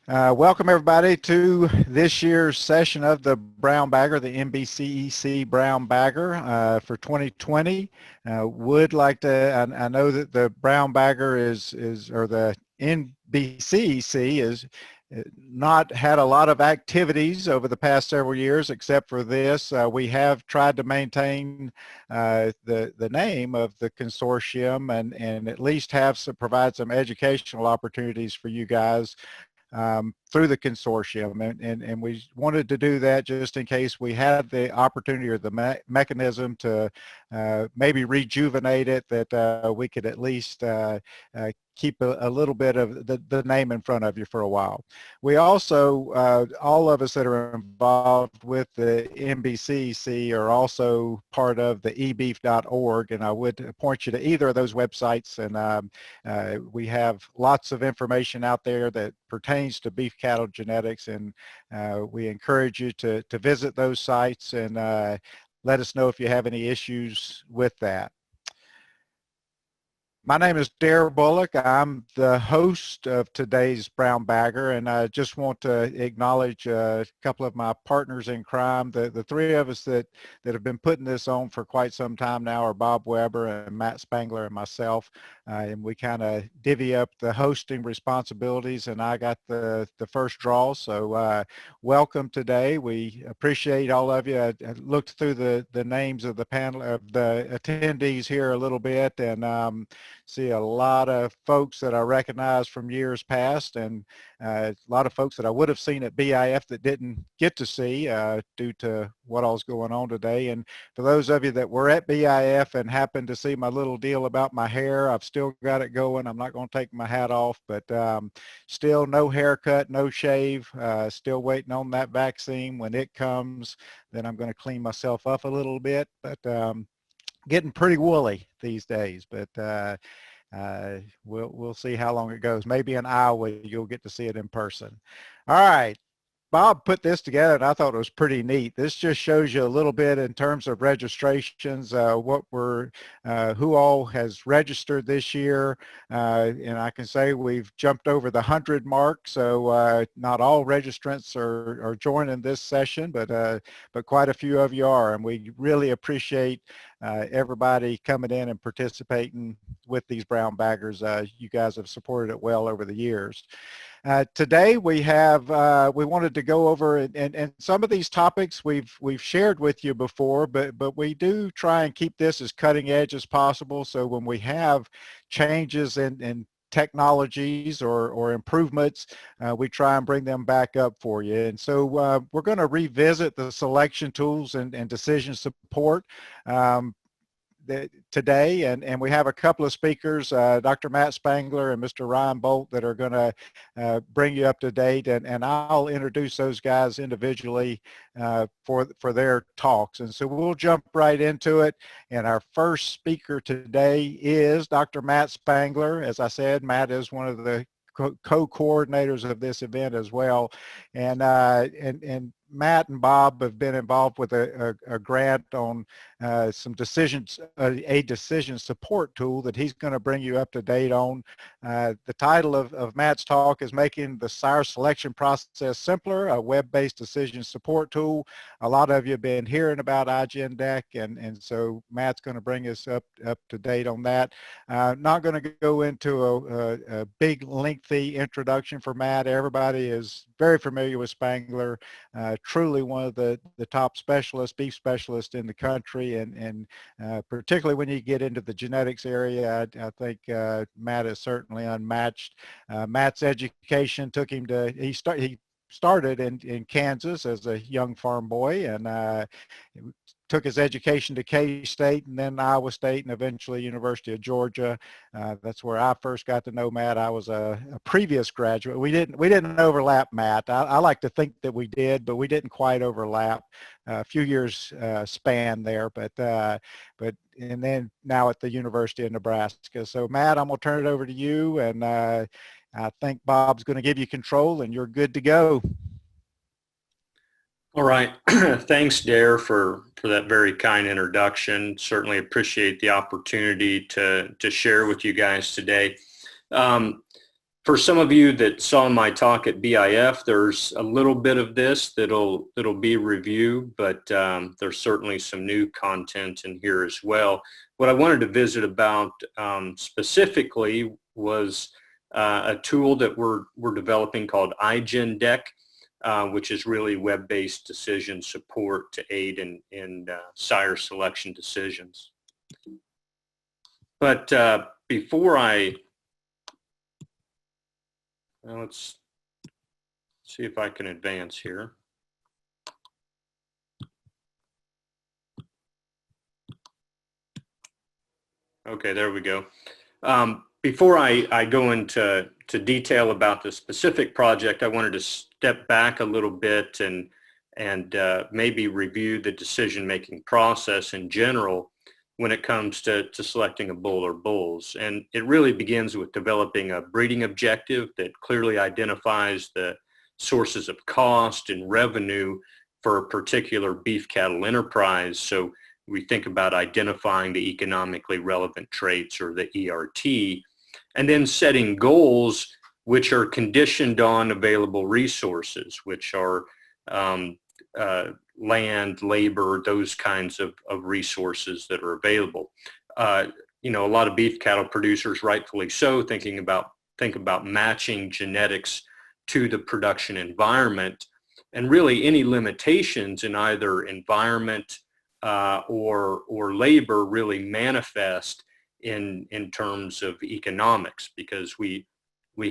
Welcome everybody to this year's session of the Brown Bagger, the NBCEC Brown Bagger for 2020. Would like to, I know that the Brown Bagger or the NBCEC is not had a lot of activities over the past several years except for this. We have tried to maintain the name of the consortium and at least provide some educational opportunities for you guys through the consortium, and we wanted to do that just in case we had the opportunity or the mechanism to maybe rejuvenate it, that we could at least keep a little bit of the name in front of you for a while. We also, all of us that are involved with the NBCEC are also part of the eBEEF.org, and I would point you to either of those websites, and we have lots of information out there that pertains to beef cattle genetics, and we encourage you to visit those sites and let us know if you have any issues with that. My name is Darrh Bullock. I'm the host of today's Brown Bagger, and I just want to acknowledge a couple of my partners in crime. The three of us that have been putting this on for quite some time now are Bob Weber and Matt Spangler and myself, and we kind of divvy up the hosting responsibilities, and I got the first draw. So welcome today. We appreciate all of you. I looked through the names of the panel of the attendees here a little bit, and see a lot of folks that I recognize from years past, and a lot of folks that I would have seen at BIF that didn't get to see due to what all's going on today. And for those of you that were at BIF and happened to see my little deal about my hair, I've still got it going. I'm not going to take my hat off, but still no haircut, no shave, still waiting on that vaccine. When it comes, then I'm going to clean myself up a little bit, but getting pretty woolly these days, but we'll see how long it goes. Maybe in Iowa you'll get to see it in person. All right. Bob put this together, and I thought it was pretty neat. This just shows you a little bit in terms of registrations, who all has registered this year, and I can say we've jumped over the 100 mark. So not all registrants are joining this session, but quite a few of you are, and we really appreciate everybody coming in and participating with these brown baggers. You guys have supported it well over the years. Today we wanted to go over, and some of these topics we've shared with you before, but we do try and keep this as cutting edge as possible. So when we have changes in technologies or improvements, we try and bring them back up for you. And so we're going to revisit the selection tools and decision support today, and we have a couple of speakers, Dr. Matt Spangler and Mr. Ryan Boldt, that are going to bring you up to date, and I'll introduce those guys individually for their talks. And so we'll jump right into it, and our first speaker today is Dr. Matt Spangler. As I said, Matt is one of the co-coordinators of this event as well, and Matt and Bob have been involved with a grant on some decisions, a decision support tool that he's going to bring you up to date on. The title of Matt's talk is Making the Sire Selection Process Simpler, a web-based decision support tool. A lot of you have been hearing about iGENDEC, and so Matt's going to bring us up to date on that. Not going to go into a big, lengthy introduction for Matt. Everybody is very familiar with Spangler. Truly one of the top specialists, beef specialists in the country, and particularly when you get into the genetics area, I think Matt is certainly unmatched. Matt's education took him to, he started in Kansas as a young farm boy, and took his education to K-State and then Iowa State and eventually University of Georgia. That's where I first got to know Matt. I was a previous graduate. We didn't overlap, Matt. I like to think that we did, but we didn't quite overlap. A few years span there, but and then now at the University of Nebraska. So Matt, I'm gonna turn it over to you, and I think Bob's going to give you control, and you're good to go. All right. Thanks, Darrh, for that very kind introduction. Certainly appreciate the opportunity to share with you guys today. For some of you that saw my talk at BIF, there's a little bit of this that'll be review, but there's certainly some new content in here as well. What I wanted to visit about specifically was a tool that we're developing called iGENDEC, which is really web-based decision support to aid in sire selection decisions. But before let's see if I can advance here. Okay, there we go. Before I go into detail about the specific project, I wanted to step back a little bit and maybe review the decision-making process in general when it comes to selecting a bull or bulls. And it really begins with developing a breeding objective that clearly identifies the sources of cost and revenue for a particular beef cattle enterprise. So we think about identifying the economically relevant traits, or the ERT, and then setting goals which are conditioned on available resources, which are land, labor, those kinds of resources that are available. You know, a lot of beef cattle producers, rightfully so, think about matching genetics to the production environment, and really any limitations in either environment or labor really manifest in terms of economics, because we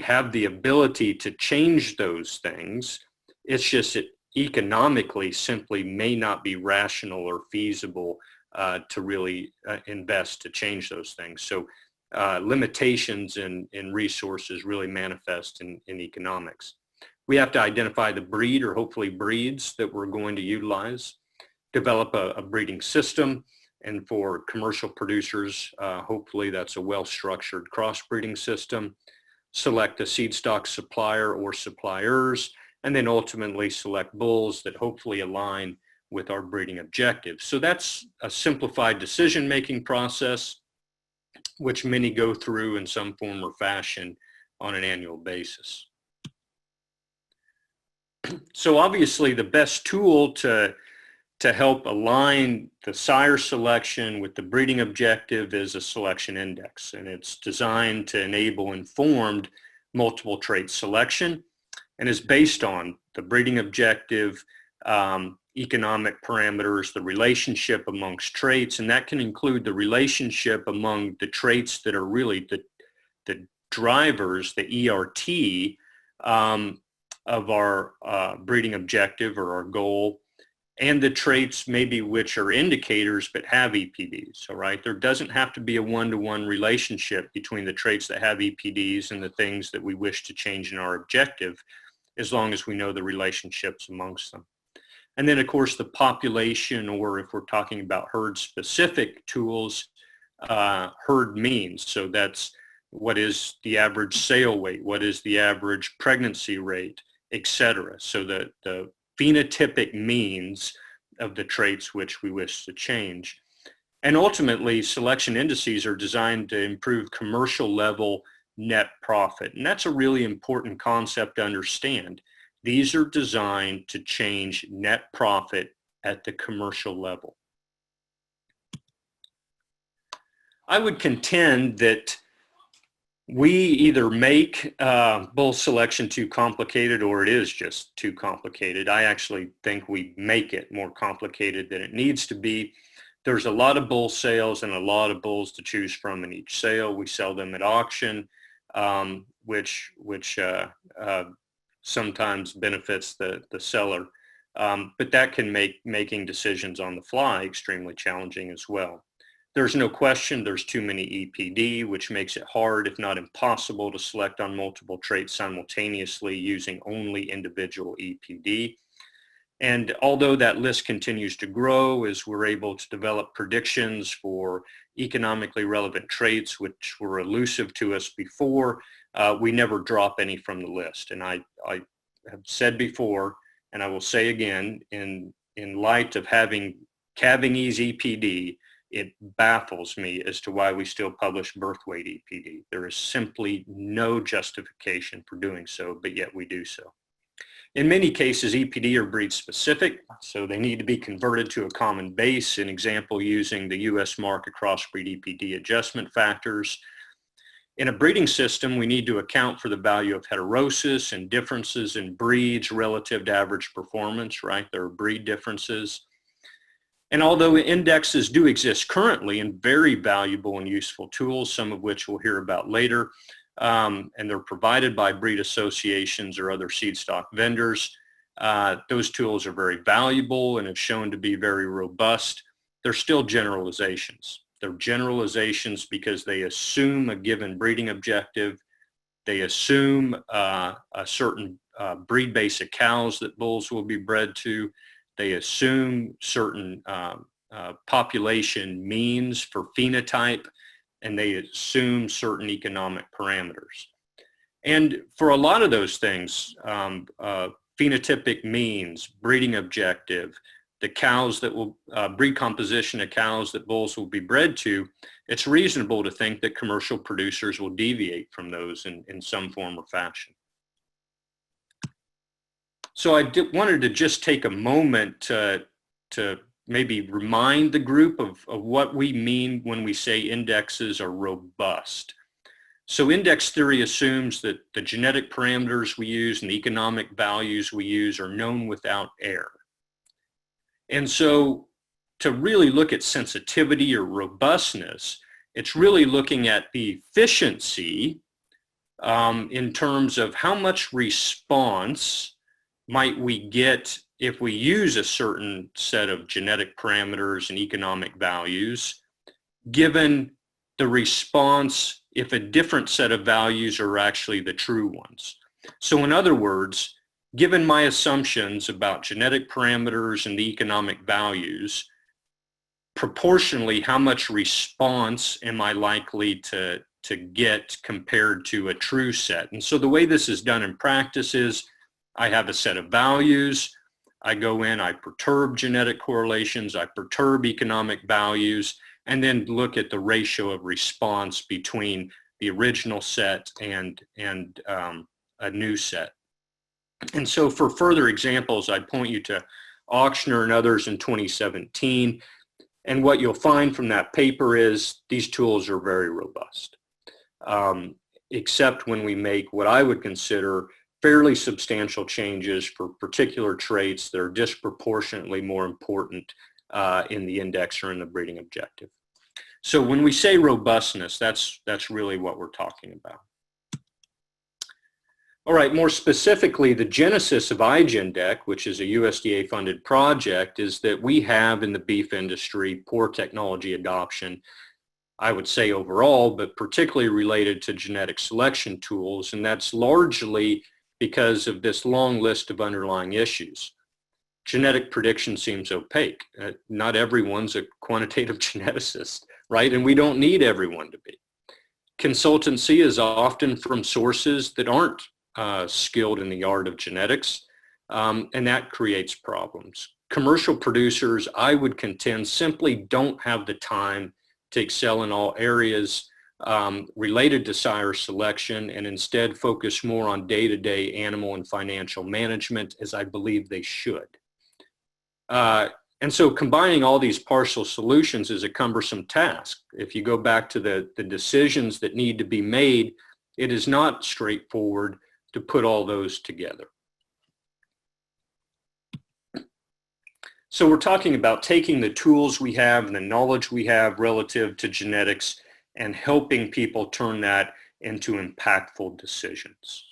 have the ability to change those things. It's just that economically simply may not be rational or feasible to really invest to change those things. So limitations in resources really manifest in economics. We have to identify the breed, or hopefully breeds, that we're going to utilize, develop a breeding system, and for commercial producers, hopefully that's a well-structured crossbreeding system, select a seed stock supplier or suppliers, and then ultimately select bulls that hopefully align with our breeding objectives. So that's a simplified decision-making process, which many go through in some form or fashion on an annual basis. So obviously the best tool to help align the sire selection with the breeding objective is a selection index, and it's designed to enable informed multiple trait selection, and is based on the breeding objective, economic parameters, the relationship amongst traits, and that can include the relationship among the traits that are really the drivers, the ERT of our breeding objective or our goal, and the traits maybe which are indicators but have EPDs. All right, there doesn't have to be a one-to-one relationship between the traits that have EPDs and the things that we wish to change in our objective, as long as we know the relationships amongst them. And then of course the population, or if we're talking about herd specific tools, herd means. So that's what is the average sale weight, what is the average pregnancy rate, etc. So the phenotypic means of the traits which we wish to change. And ultimately selection indices are designed to improve commercial level net profit. And that's a really important concept to understand. These are designed to change net profit at the commercial level. I would contend that we either make bull selection too complicated, or it is just too complicated. I actually think we make it more complicated than it needs to be. There's a lot of bull sales and a lot of bulls to choose from in each sale. We sell them at auction, which sometimes benefits the seller, but that can make making decisions on the fly extremely challenging as well. There's no question there's too many EPD, which makes it hard, if not impossible, to select on multiple traits simultaneously using only individual EPD. And although that list continues to grow as we're able to develop predictions for economically relevant traits, which were elusive to us before, we never drop any from the list. And I have said before, and I will say again, in light of having calving ease EPD, it baffles me as to why we still publish birth weight EPD. There is simply no justification for doing so, but yet we do so. In many cases, EPD are breed specific, so they need to be converted to a common base, an example using the US mark crossbreed EPD adjustment factors. In a breeding system, we need to account for the value of heterosis and differences in breeds relative to average performance, right? There are breed differences. And although indexes do exist currently and very valuable and useful tools, some of which we'll hear about later, and they're provided by breed associations or other seed stock vendors, those tools are very valuable and have shown to be very robust. They're still generalizations. They're generalizations because they assume a given breeding objective. They assume a certain breed base of cows that bulls will be bred to. They assume certain population means for phenotype, and they assume certain economic parameters. And for a lot of those things, phenotypic means, breeding objective, the cows that will, breed composition of cows that bulls will be bred to, it's reasonable to think that commercial producers will deviate from those in some form or fashion. So I wanted to just take a moment to maybe remind the group of what we mean when we say indexes are robust. So index theory assumes that the genetic parameters we use and the economic values we use are known without error. And so to really look at sensitivity or robustness, it's really looking at the efficiency in terms of how much response might we get if we use a certain set of genetic parameters and economic values, given the response if a different set of values are actually the true ones. So in other words, given my assumptions about genetic parameters and the economic values, proportionally, how much response am I likely to get compared to a true set? And so the way this is done in practice is I have a set of values. I go in, I perturb genetic correlations, I perturb economic values, and then look at the ratio of response between the original set and a new set. And so for further examples, I'd point you to Auctioner and others in 2017. And what you'll find from that paper is these tools are very robust, except when we make what I would consider fairly substantial changes for particular traits that are disproportionately more important in the index or in the breeding objective. So when we say robustness, that's really what we're talking about. All right, more specifically, the genesis of iGENDEC, which is a USDA-funded project, is that we have in the beef industry poor technology adoption, I would say overall, but particularly related to genetic selection tools, and that's largely because of this long list of underlying issues. Genetic prediction seems opaque. Not everyone's a quantitative geneticist, right? And we don't need everyone to be. Consultancy is often from sources that aren't skilled in the art of genetics, and that creates problems. Commercial producers, I would contend, simply don't have the time to excel in all areas related to sire selection, and instead focus more on day-to-day animal and financial management, as I believe they should. And so combining all these partial solutions is a cumbersome task. If you go back to the decisions that need to be made, it is not straightforward to put all those together. So we're talking about taking the tools we have and the knowledge we have relative to genetics and helping people turn that into impactful decisions.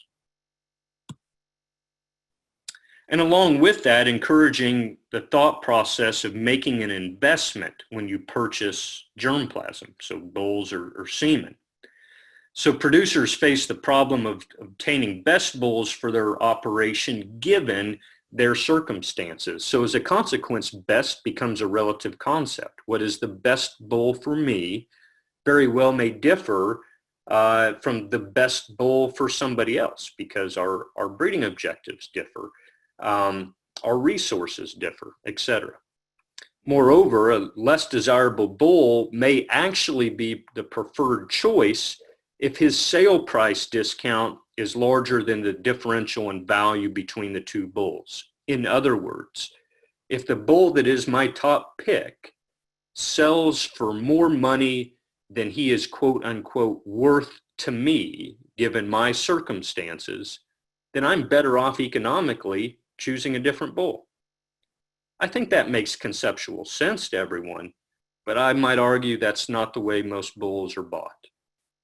And along with that, encouraging the thought process of making an investment when you purchase germplasm, so bulls or semen. So producers face the problem of obtaining best bulls for their operation given their circumstances. So as a consequence, best becomes a relative concept. What is the best bull for me very well may differ from the best bull for somebody else because our breeding objectives differ, our resources differ, etc. Moreover, a less desirable bull may actually be the preferred choice if his sale price discount is larger than the differential in value between the two bulls. In other words, if the bull that is my top pick sells for more money than he is quote unquote worth to me, given my circumstances, then I'm better off economically choosing a different bull. I think that makes conceptual sense to everyone, but I might argue that's not the way most bulls are bought,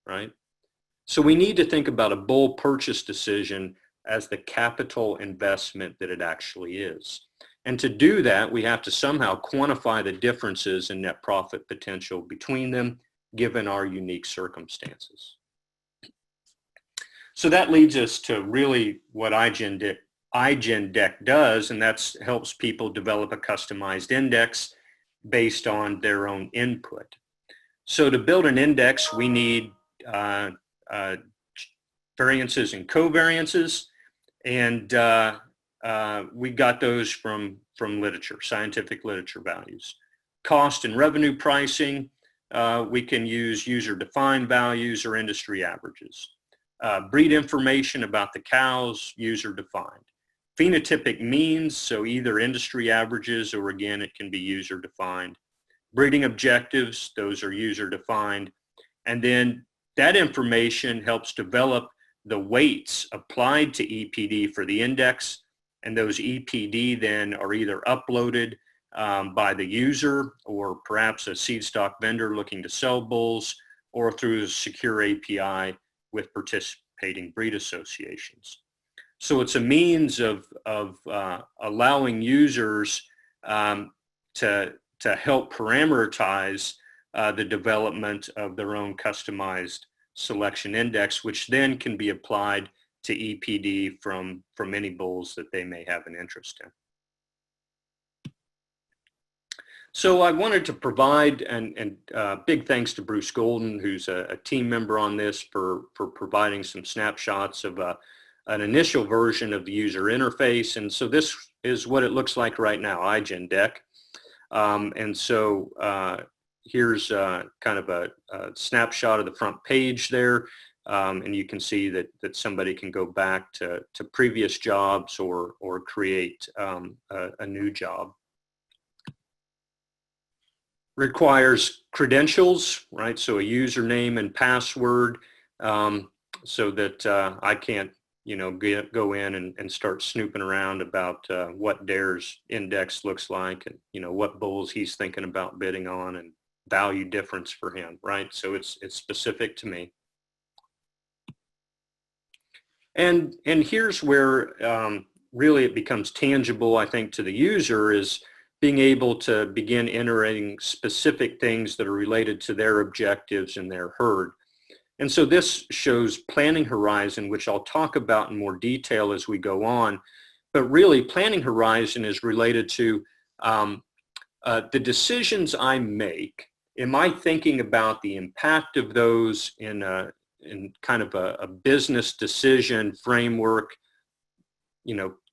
right? So we need to think about a bull purchase decision as the capital investment that it actually is. And to do that, we have to somehow quantify the differences in net profit potential between them, given our unique circumstances. So that leads us to really what iGENDEC does, and that helps people develop a customized index based on their own input. So to build an index, we need variances and covariances, and we got those from literature, scientific literature values. Cost and revenue pricing, we can use user-defined values or industry averages. Breed information about the cows, user-defined. Phenotypic means, so either industry averages or again, it can be user-defined. Breeding objectives, those are user-defined. And then that information helps develop the weights applied to EPD for the index, and those EPD then are either uploaded by the user or perhaps a seed stock vendor looking to sell bulls, or through a secure API with participating breed associations. So it's a means of allowing users to help parameterize the development of their own customized selection index, which then can be applied to EPD from any bulls that they may have an interest in. So I wanted to provide, and big thanks to Bruce Golden, who's a team member on this, for providing some snapshots of an initial version of the user interface. And so this is what it looks like right now, iGENDEC. And so here's kind of a snapshot of the front page there. And you can see that somebody can go back to previous jobs or create a new job. Requires credentials, right? So a username and password, so that I can't, go in and start snooping around about what Darrh's index looks like, and what bulls he's thinking about bidding on, and value difference for him, right? So it's specific to me. And here's where really it becomes tangible, I think, to the user, is being able to begin entering specific things that are related to their objectives and their herd. And so this shows planning horizon, which I'll talk about in more detail as we go on. But really, planning horizon is related to the decisions I make. Am I thinking about the impact of those in kind of a business decision framework,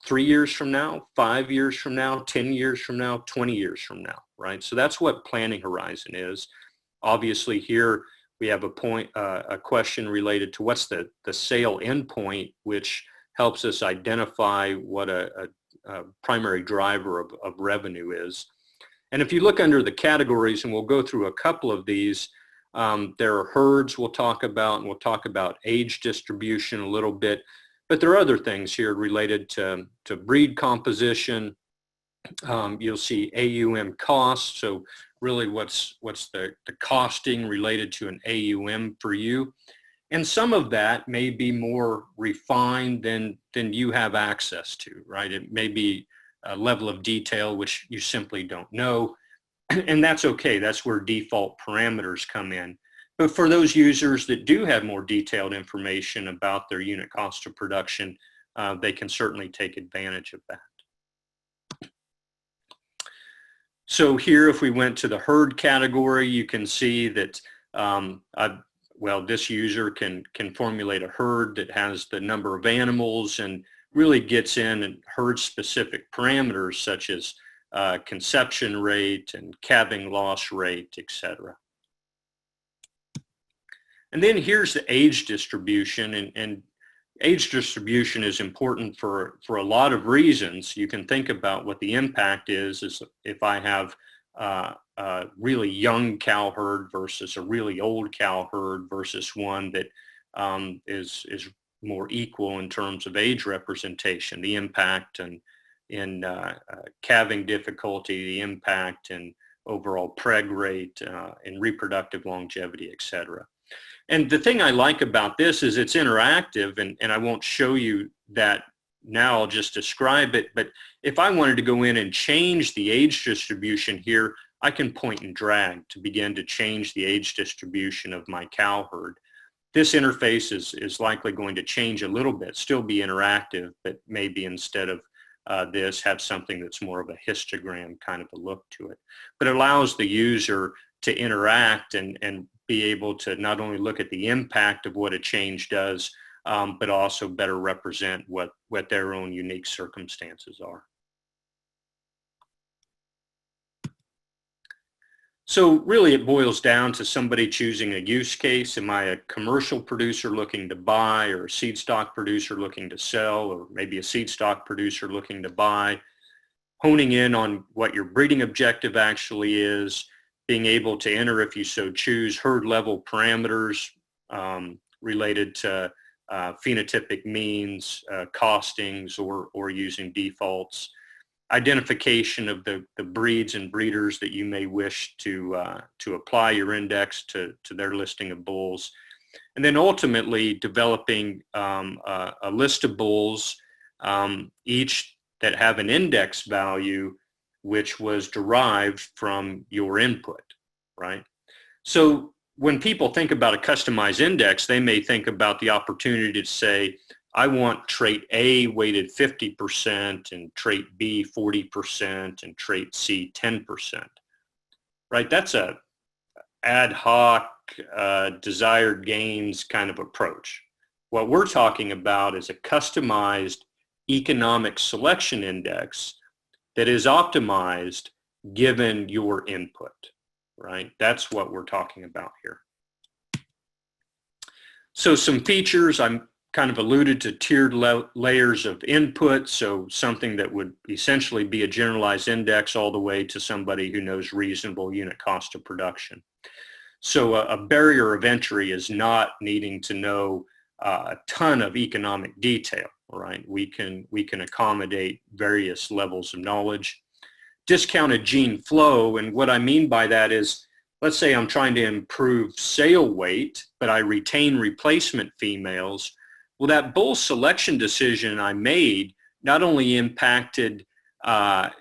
3 years from now, 5 years from now, 10 years from now, 20 years from now, right? So that's what planning horizon is. Obviously here we have a question related to what's the sale endpoint, which helps us identify what a primary driver of revenue is. And if you look under the categories, and we'll go through a couple of these, there are herds we'll talk about, and we'll talk about age distribution a little bit. But there are other things here related to breed composition. You'll see AUM costs. So really what's the costing related to an AUM for you. And some of that may be more refined than you have access to, right? It may be a level of detail which you simply don't know. And that's okay. That's where default parameters come in. But for those users that do have more detailed information about their unit cost of production, they can certainly take advantage of that. So here, if we went to the herd category, you can see that, this user can formulate a herd that has the number of animals and really gets in and herd specific parameters such as conception rate and calving loss rate, etc. And then here's the age distribution, and age distribution is important for a lot of reasons. You can think about what the impact is if I have a really young cow herd versus a really old cow herd versus one that is more equal in terms of age representation, the impact in calving difficulty, the impact in overall preg rate, in reproductive longevity, etc. And the thing I like about this is it's interactive, and I won't show you that now, I'll just describe it. But if I wanted to go in and change the age distribution here, I can point and drag to begin to change the age distribution of my cow herd. This interface is likely going to change a little bit, still be interactive, but maybe instead of this, have something that's more of a histogram kind of a look to it. But it allows the user to interact and be able to not only look at the impact of what a change does, but also better represent what their own unique circumstances are. So really it boils down to somebody choosing a use case. Am I a commercial producer looking to buy, or a seed stock producer looking to sell, or maybe a seed stock producer looking to buy? Honing in on what your breeding objective actually is, being able to enter, if you so choose, herd level parameters related to phenotypic means, costings, or using defaults. Identification of the breeds and breeders that you may wish to apply your index to their listing of bulls. And then ultimately developing a list of bulls, each that have an index value which was derived from your input, right? So when people think about a customized index, they may think about the opportunity to say, I want trait A weighted 50% and trait B 40% and trait C 10%, right? That's a ad hoc, desired gains kind of approach. What we're talking about is a customized economic selection index that is optimized given your input, right? That's what we're talking about here. So some features, I'm kind of alluded to tiered layers of input, so something that would essentially be a generalized index all the way to somebody who knows reasonable unit cost of production. So a barrier of entry is not needing to know a ton of economic detail, right? We can accommodate various levels of knowledge. Discounted gene flow, and what I mean by that is, let's say I'm trying to improve sale weight, but I retain replacement females. Well, that bull selection decision I made not only impacted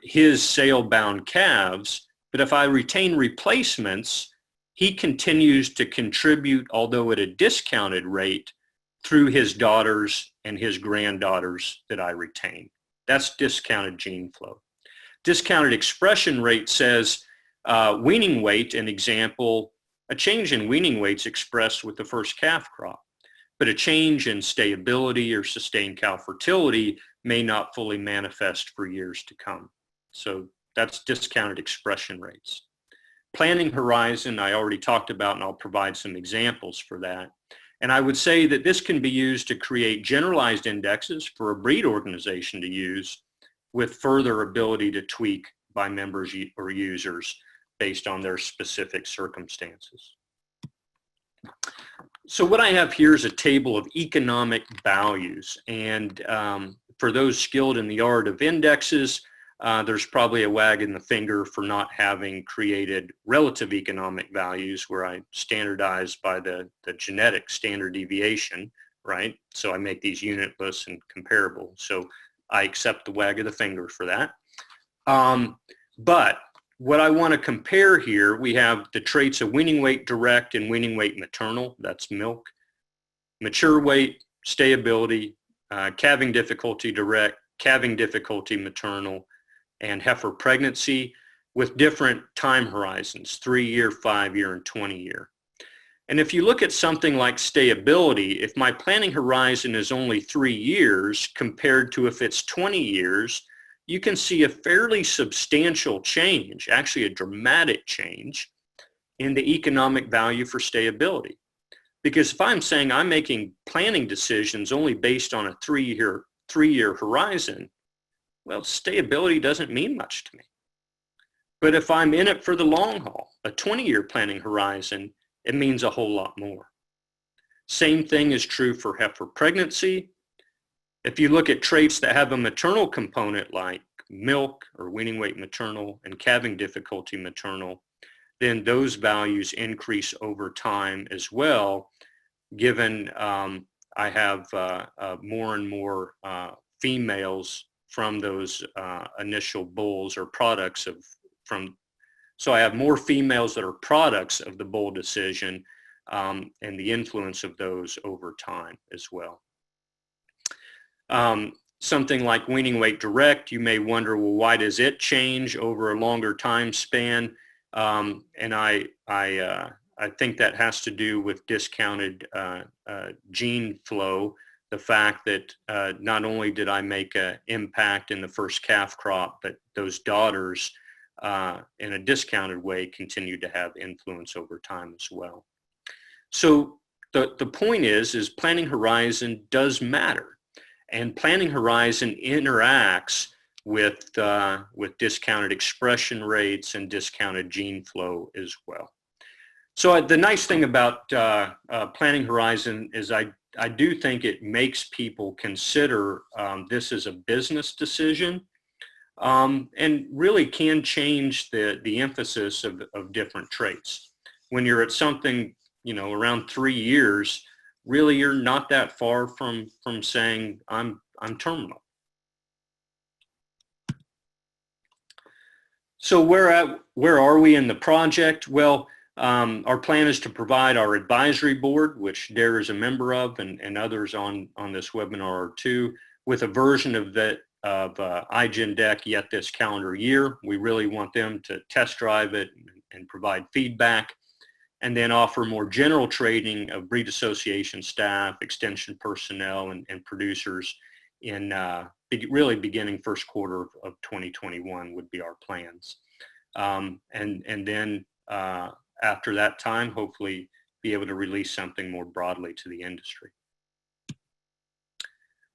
his sale-bound calves, but if I retain replacements, he continues to contribute, although at a discounted rate, through his daughters and his granddaughters that I retain. That's discounted gene flow. Discounted expression rate says weaning weight, an example, a change in weaning weights expressed with the first calf crop, but a change in stability or sustained cow fertility may not fully manifest for years to come. So that's discounted expression rates. Planning horizon, I already talked about, and I'll provide some examples for that. And I would say that this can be used to create generalized indexes for a breed organization to use, with further ability to tweak by members or users based on their specific circumstances. So what I have here is a table of economic values, and for those skilled in the art of indexes, there's probably a wag in the finger for not having created relative economic values where I standardize by the genetic standard deviation, right? So I make these unitless and comparable. So I accept the wag of the finger for that. But what I want to compare here, we have the traits of weaning weight direct and weaning weight maternal, that's milk, mature weight, stayability, calving difficulty direct, calving difficulty maternal, and heifer pregnancy, with different time horizons, 3-year, 5-year, and 20-year. And if you look at something like stayability, if my planning horizon is only 3 years compared to if it's 20 years, you can see a fairly substantial change, actually a dramatic change, in the economic value for stayability. Because if I'm saying I'm making planning decisions only based on a three-year horizon, well, stayability doesn't mean much to me. But if I'm in it for the long haul, a 20-year planning horizon, it means a whole lot more. Same thing is true for heifer pregnancy. If you look at traits that have a maternal component like milk or weaning weight maternal and calving difficulty maternal, then those values increase over time as well, given I have more and more females from those initial bulls or products so I have more females that are products of the bull decision and the influence of those over time as well. Something like weaning weight direct, you may wonder, well, why does it change over a longer time span? And I think that has to do with discounted gene flow, the fact that not only did I make an impact in the first calf crop, but those daughters in a discounted way continue to have influence over time as well. So the point is planning horizon does matter. And planning horizon interacts with discounted expression rates and discounted gene flow as well. So the nice thing about planning horizon is I do think it makes people consider this as a business decision and really can change the emphasis of different traits. When you're at something, around 3 years, really you're not that far from saying I'm terminal. So where are we in the project? Well, our plan is to provide our advisory board, which Darrh is a member of, and others on this webinar are too, with a version of iGENDEC yet this calendar year. We really want them to test drive it and provide feedback, and then offer more general training of breed association staff, extension personnel, and producers in really beginning first quarter of 2021 would be our plans. And then after that time, hopefully be able to release something more broadly to the industry.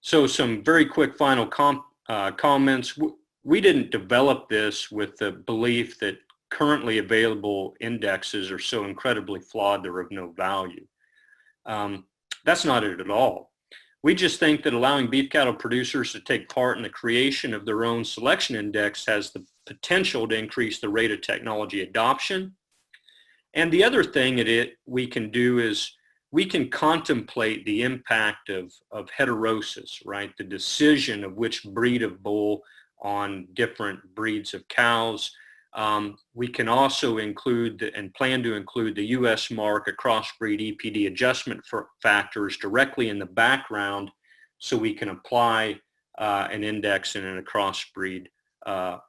So some very quick final comments. We didn't develop this with the belief that currently available indexes are so incredibly flawed they're of no value. That's not it at all. We just think that allowing beef cattle producers to take part in the creation of their own selection index has the potential to increase the rate of technology adoption. And the other thing we can do is we can contemplate the impact of heterosis, right? The decision of which breed of bull on different breeds of cows. We can also include and plan to include the U.S. mark, a crossbreed EPD adjustment factors directly in the background, so we can apply an index in a crossbreed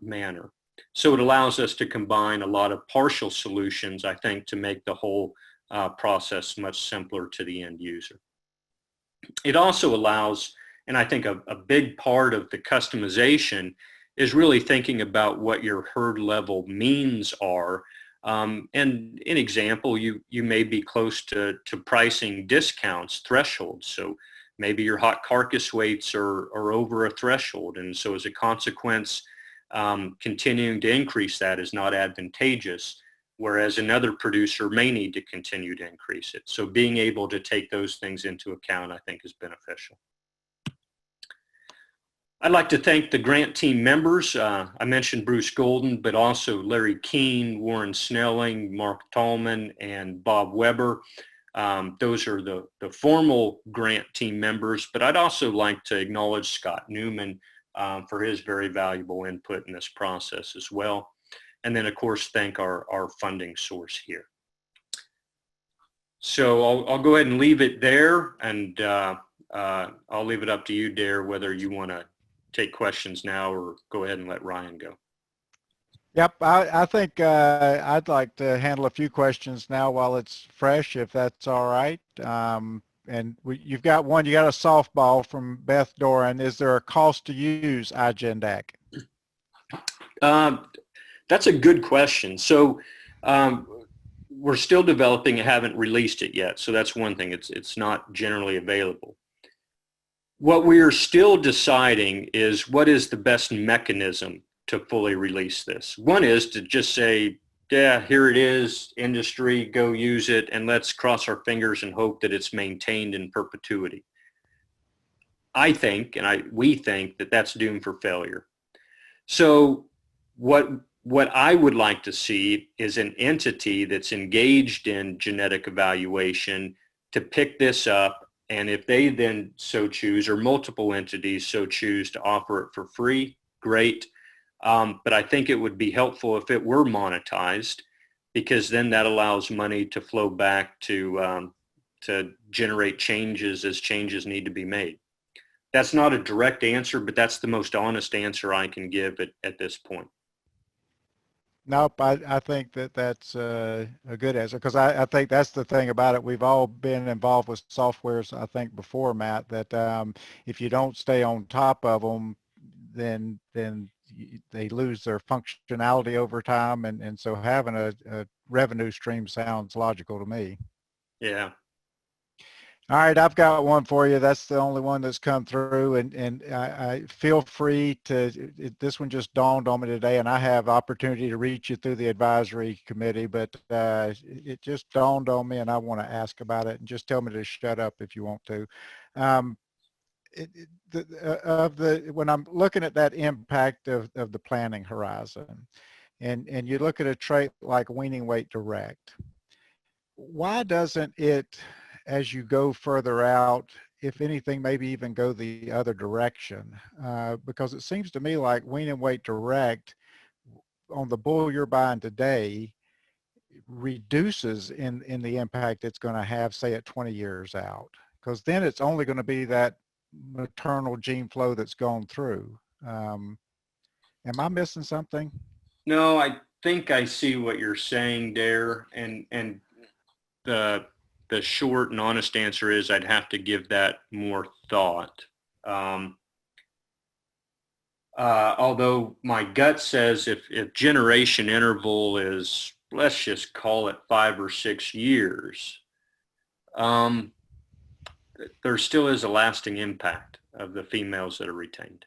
manner. So it allows us to combine a lot of partial solutions, I think, to make the whole process much simpler to the end user. It also allows, and I think a big part of the customization is really thinking about what your herd level means are. And an example, you may be close to pricing discounts, thresholds. So maybe your hot carcass weights are over a threshold. And so as a consequence, continuing to increase that is not advantageous, whereas another producer may need to continue to increase it. So being able to take those things into account, I think, is beneficial. I'd like to thank the grant team members. I mentioned Bruce Golden, but also Larry Keene, Warren Snelling, Mark Tallman, and Bob Weber. Those are the formal grant team members, but I'd also like to acknowledge Scott Newman for his very valuable input in this process as well. And then, of course, thank our funding source here. So I'll go ahead and leave it there, and I'll leave it up to you, Darrh, whether you want to take questions now or go ahead and let Ryan go. Yep, I think I'd like to handle a few questions now while it's fresh, if that's all right. And you got a softball from Beth Doran. Is there a cost to use iGENDEC? That's a good question. So we're still developing and haven't released it yet. So that's one thing. It's not generally available. What we are still deciding is what is the best mechanism to fully release this. One is to just say, yeah, here it is, industry, go use it, and let's cross our fingers and hope that it's maintained in perpetuity. I think, and we think that that's doomed for failure. So what I would like to see is an entity that's engaged in genetic evaluation to pick this up, and if they then so choose, or multiple entities so choose to offer it for free, great. But I think it would be helpful if it were monetized, because then that allows money to flow back to generate changes as changes need to be made. That's not a direct answer, but that's the most honest answer I can give at this point. Nope, I think that's a good answer, because I think that's the thing about it. We've all been involved with softwares, I think, before, Matt, that if you don't stay on top of them, then they lose their functionality over time, and so having a revenue stream sounds logical to me. Yeah. All right, I've got one for you. That's the only one that's come through, and I feel free to, this one just dawned on me today, and I have opportunity to reach you through the advisory committee, but it just dawned on me, and I want to ask about it, and just tell me to shut up if you want to. When I'm looking at that impact of the planning horizon, and you look at a trait like weaning weight direct, why doesn't it, as you go further out, if anything, maybe even go the other direction? Because it seems to me like wean and weight direct on the bull you're buying today reduces in the impact it's going to have, say, at 20 years out, because then it's only going to be that maternal gene flow that's gone through. Am I missing something? No, I think I see what you're saying, Darrh, and the short and honest answer is I'd have to give that more thought. Although my gut says if generation interval is, let's just call it 5 or 6 years, there still is a lasting impact of the females that are retained.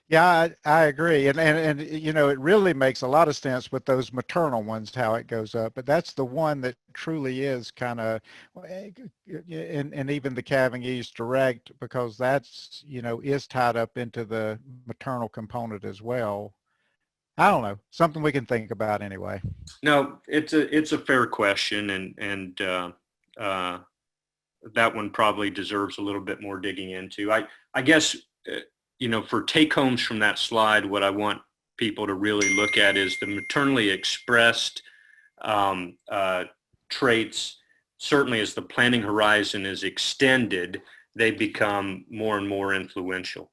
Yeah, I agree. And, you know, it really makes a lot of sense with those maternal ones, how it goes up. But that's the one that truly is kind of, and even the calving ease direct, because that's, you know, is tied up into the maternal component as well. I don't know, something we can think about anyway. No, it's a fair question, and that one probably deserves a little bit more digging into. I guess, you know, for take homes from that slide, what I want people to really look at is the maternally expressed traits. Certainly as the planning horizon is extended, they become more and more influential.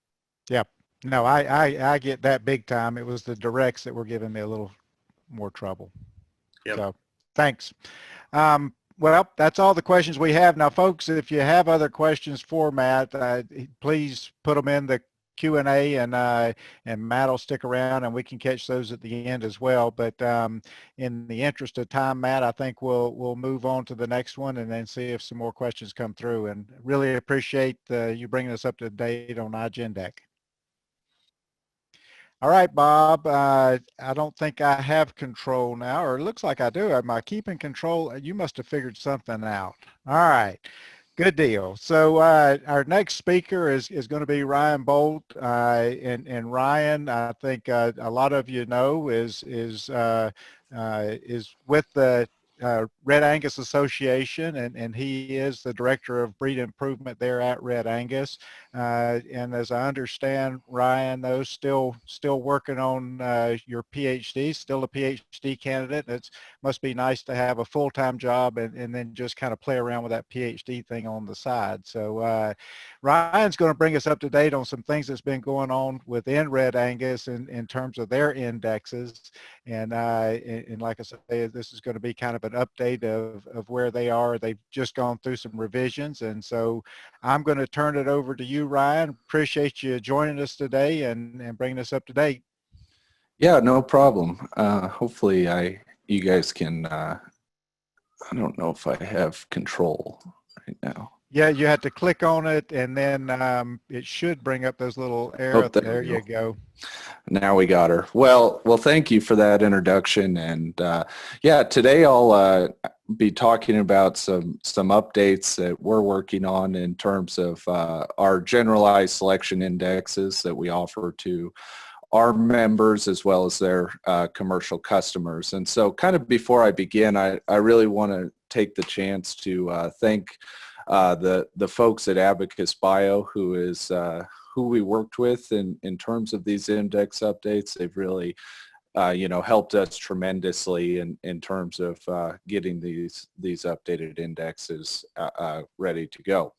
Yep. No, I get that big time. It was the directs that were giving me a little more trouble. Yep. So thanks. Well, that's all the questions we have. Now, folks, if you have other questions for Matt, please put them in the Q&A, and Matt will stick around and we can catch those at the end as well. But in the interest of time, Matt, I think we'll move on to the next one and then see if some more questions come through. And really appreciate you bringing us up to date on iGENDEC. All right, Bob, I don't think I have control now, or it looks like I do. Am I keeping control? You must have figured something out. All right, good deal. So our next speaker is going to be Ryan Boldt, and Ryan, I think a lot of you know, is with the Red Angus Association, and he is the director of breed improvement there at Red Angus. And as I understand, Ryan, though, still working on your PhD, still a PhD candidate. It must be nice to have a full-time job and then just kind of play around with that PhD thing on the side. So Ryan's going to bring us up to date on some things that's been going on within Red Angus in terms of their indexes. And like I said, this is going to be kind of an update of where they are. They've just gone through some revisions. And so I'm going to turn it over to you, Ryan. Appreciate you joining us today and bringing us up to date. Yeah, no problem. Hopefully you guys can, I don't know if I have control right now. Yeah, you had to click on it, and then it should bring up those little Oh, arrows. there There we you go. go. Now we got her. Well, thank you for that introduction. And yeah, today I'll be talking about some updates that we're working on in terms of our generalized selection indexes that we offer to our members as well as their commercial customers. And so kind of before I begin, I really want to take the chance to thank the folks at Abacus Bio who we worked with in terms of these index updates. They've really helped us tremendously in terms of getting these updated indexes ready to go.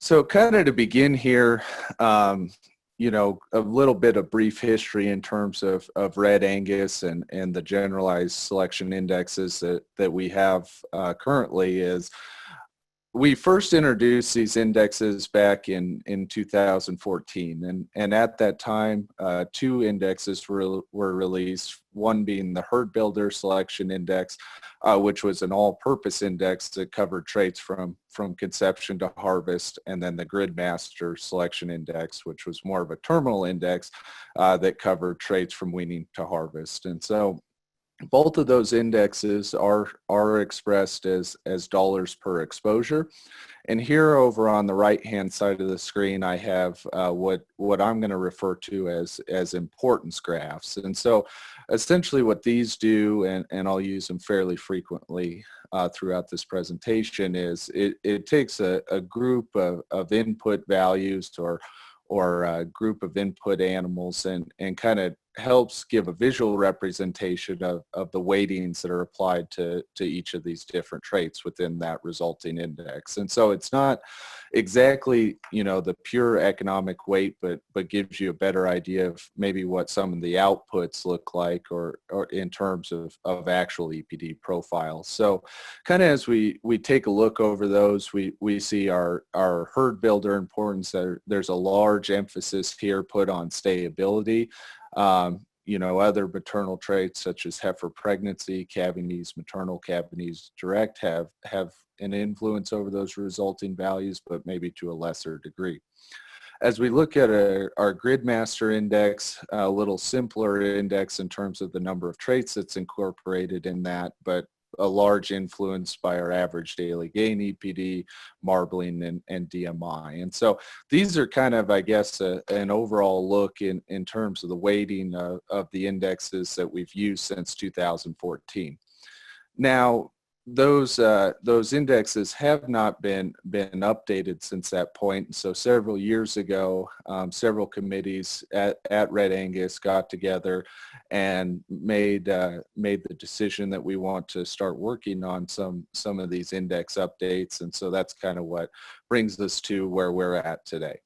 So kind of to begin here, a little bit of brief history in terms of red Angus and the generalized selection indexes that we have currently is we first introduced these indexes back in 2014, and at that time, two indexes were released, one being the Herd Builder Selection Index, which was an all-purpose index that covered traits from conception to harvest, and then the Gridmaster Selection Index, which was more of a terminal index that covered traits from weaning to harvest. And so both of those indexes are expressed as dollars per exposure. And here over on the right-hand side of the screen, I have what I'm going to refer to as importance graphs. And so essentially what these do, and I'll use them fairly frequently throughout this presentation, is it takes a group of input values or a group of input animals and kind of helps give a visual representation of the weightings that are applied to each of these different traits within that resulting index. And so it's not exactly, the pure economic weight, but gives you a better idea of maybe what some of the outputs look like or in terms of actual EPD profiles. So kind of as we take a look over those, we see our herd builder importance. There's a large emphasis here put on stayability. Other maternal traits such as heifer pregnancy, calving ease maternal, calving ease direct have an influence over those resulting values, but maybe to a lesser degree. As we look at our Gridmaster index, a little simpler index in terms of the number of traits that's incorporated in that, but a large influence by our average daily gain EPD, marbling, and DMI. And so these are kind of, I guess, an overall look in terms of the weighting of the indexes that we've used since 2014. Now, those indexes have not been updated since that point. So several years ago, several committees at Red Angus got together and made the decision that we want to start working on some of these index updates. And so that's kind of what brings us to where we're at today.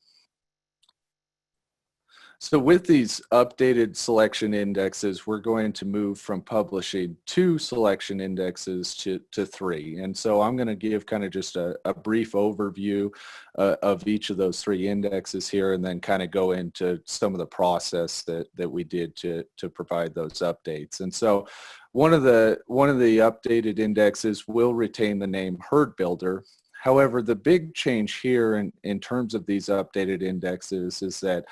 So with these updated selection indexes, we're going to move from publishing 2 selection indexes to 3. And so I'm going to give kind of just a brief overview of each of those 3 indexes here, and then kind of go into some of the process that we did to provide those updates. And so one of the updated indexes will retain the name Herd Builder. However, the big change here in terms of these updated indexes is that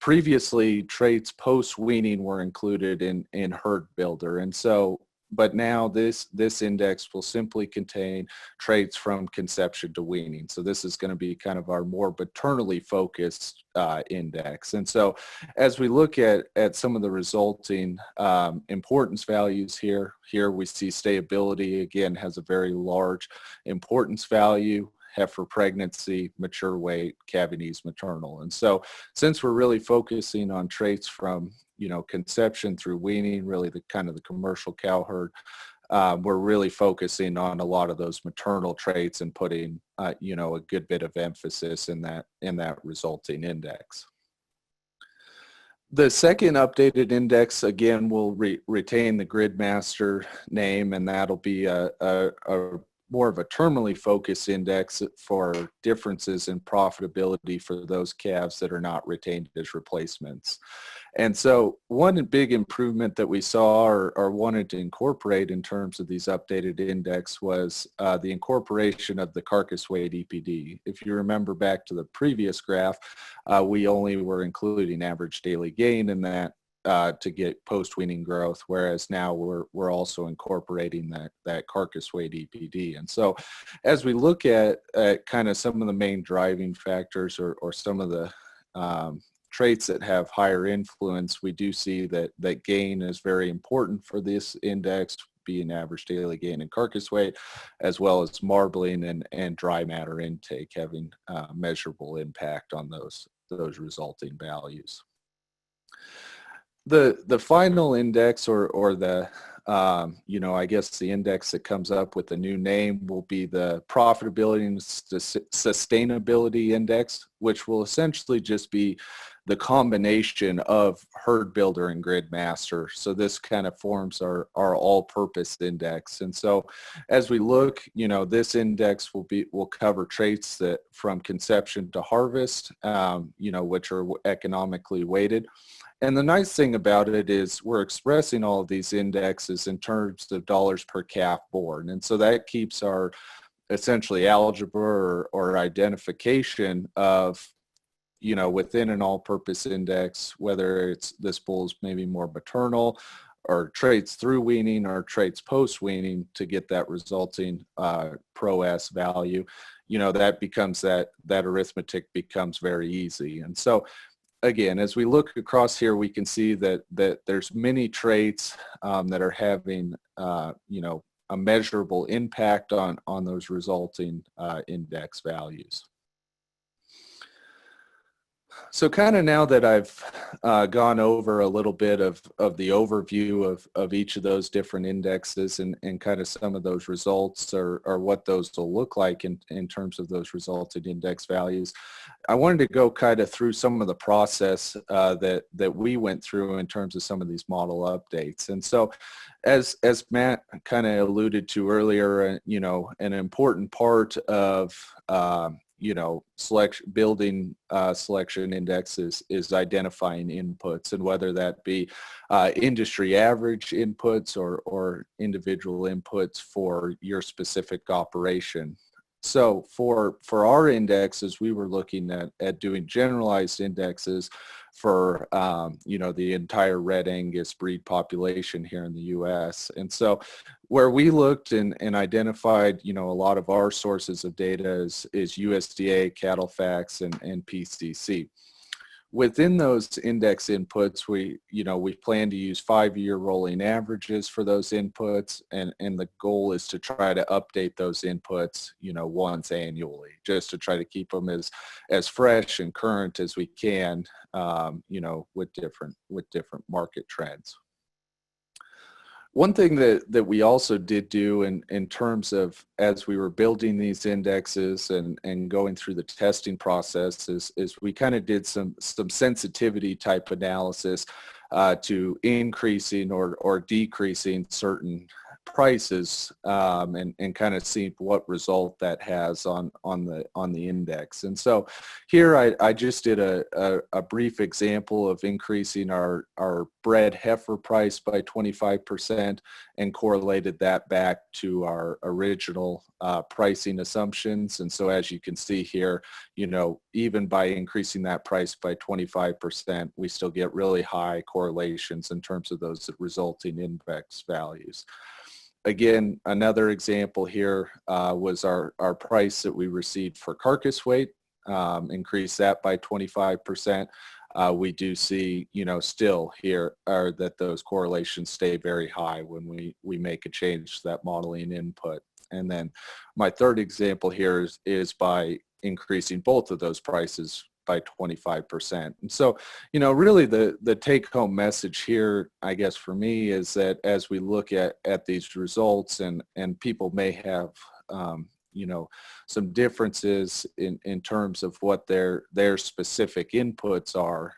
previously traits post-weaning were included in Herd Builder, and so but now this index will simply contain traits from conception to weaning. So this is going to be kind of our more maternally focused index. And so as we look at some of the resulting importance values here we see stayability again has a very large importance value. Heifer pregnancy, mature weight, calving ease maternal. And so since we're really focusing on traits from, conception through weaning, really the kind of the commercial cow herd, we're really focusing on a lot of those maternal traits and putting, a good bit of emphasis in that resulting index. The second updated index, again, will retain the Gridmaster name, and that'll be a more of a terminally focused index for differences in profitability for those calves that are not retained as replacements. And so one big improvement that we saw or wanted to incorporate in terms of these updated index was the incorporation of the carcass weight EPD. If you remember back to the previous graph, we only were including average daily gain in that to get post-weaning growth, whereas now we're also incorporating that carcass weight EPD. And so as we look at kind of some of the main driving factors or some of the traits that have higher influence, we do see that gain is very important for this index, being average daily gain and carcass weight, as well as marbling and dry matter intake having measurable impact on those resulting values. The final index or the I guess the index that comes up with the new name will be the Profitability and Sustainability Index, which will essentially just be the combination of herd builder and grid master. So this kind of forms our all-purpose index. And so as we look, this index will cover traits that from conception to harvest, which are economically weighted. And the nice thing about it is we're expressing all of these indexes in terms of dollars per calf born. And so that keeps our essentially algebra or identification of, within an all-purpose index, whether it's this bull's maybe more maternal or traits through weaning or traits post-weaning to get that resulting Pro-S value, that becomes that arithmetic becomes very easy. And so again, as we look across here, we can see that there's many traits that are having, a measurable impact on those resulting index values. So kind of now that I've gone over a little bit of the overview of each of those different indexes and kind of some of those results or what those will look like in terms of those resulting index values, I wanted to go kind of through some of the process that we went through in terms of some of these model updates. And so as Matt kind of alluded to earlier, an important part of building selection indexes is identifying inputs, and whether that be industry average inputs or individual inputs for your specific operation. So for our indexes, we were looking at doing generalized indexes for, the entire Red Angus breed population here in the U.S. And so where we looked and identified, a lot of our sources of data is USDA, Cattle Facts, and PCC. Within those index inputs, we plan to use 5-year rolling averages for those inputs, and the goal is to try to update those inputs, once annually, just to try to keep them as fresh and current as we can, with different market trends. One thing that we also did do in terms of as we were building these indexes and going through the testing process is we kind of did some sensitivity type analysis to increasing or decreasing certain prices and kind of see what result that has on the index. And so here I just did a brief example of increasing our bred heifer price by 25% and correlated that back to our original pricing assumptions. And so as you can see here, even by increasing that price by 25%, we still get really high correlations in terms of those resulting index values. Again, another example here was our price that we received for carcass weight, increase that by 25%. We do see, still here are that those correlations stay very high when we make a change to that modeling input. And then my third example here is by increasing both of those prices by 25%. And so, really the take-home message here, I guess for me, is that as we look at these results and people may have, some differences in terms of what their specific inputs are,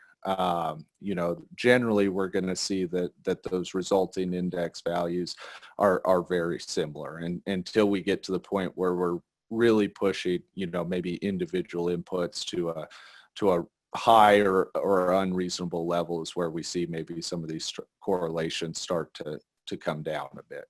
generally we're going to see that those resulting index values are very similar. And until we get to the point where we're really pushing, maybe individual inputs to a high or unreasonable level is where we see maybe some of these correlations start to come down a bit.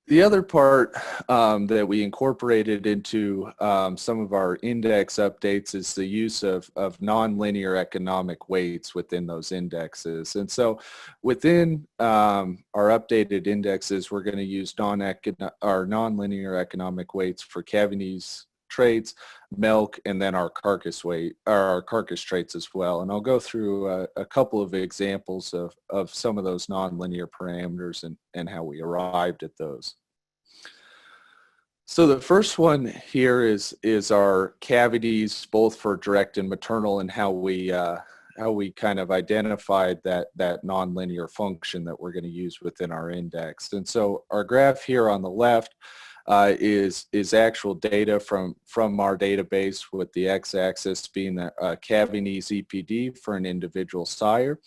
The other part that we incorporated into some of our index updates is the use of nonlinear economic weights within those indexes. And so within our updated indexes, we're going to use nonlinear economic weights for cavities, traits, milk, and then our carcass weight, or our carcass traits as well. And I'll go through a couple of examples of some of those nonlinear parameters and how we arrived at those. So the first one here is our cavities, both for direct and maternal, and how we kind of identified that nonlinear function that we're going to use within our index. And so our graph here on the left is actual data from our database, with the x-axis being the cavities EPD for an individual sire,